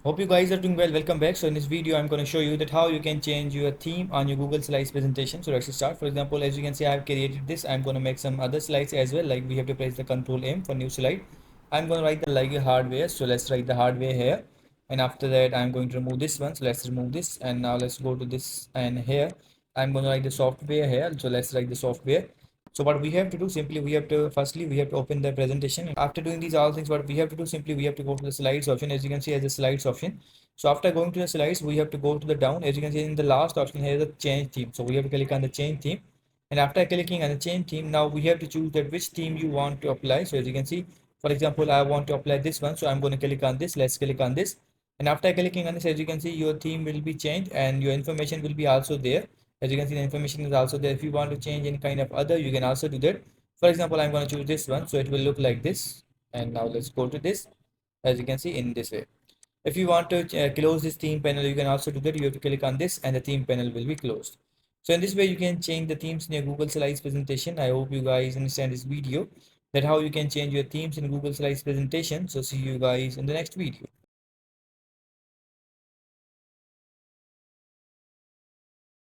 Hope you guys are doing well. Welcome back. So in this video, I'm going to show you that how you can change your theme on your Google Slides presentation. So let's start. For example, as you can see, I have created this. I'm going to make some other slides as well. Like we have to press the Control M for new slide. I'm going to write the like hardware. So let's write the hardware here. And after that, I'm going to remove this one. So let's remove this. And now let's go to this and here. I'm going to write the software here. So let's write the software. So what we have to do simply, we have to firstly we have to open the presentation. After doing these all things, what we have to do simply, we have to go to the slides option. As you can see, as the slides option. So after going to the slides, we have to go to the down. As you can see in the last option here, the change theme. So we have to click on the change theme. And after clicking on the change theme, now we have to choose that which theme you want to apply. So as you can see, for example, I want to apply this one. So I'm going to click on this. Let's click on this. And after clicking on this, as you can see, your theme will be changed and your information will be also there. As you can see, the information is also there. If you want to change any kind of other, you can also do that. For example, I'm going to choose this one. So it will look like this. And now let's go to this. As you can see in this way. If you want to close this theme panel, you can also do that. You have to click on this and the theme panel will be closed. So in this way, you can change the themes in your Google Slides presentation. I hope you guys understand this video, that how you can change your themes in Google Slides presentation. So see you guys in the next video.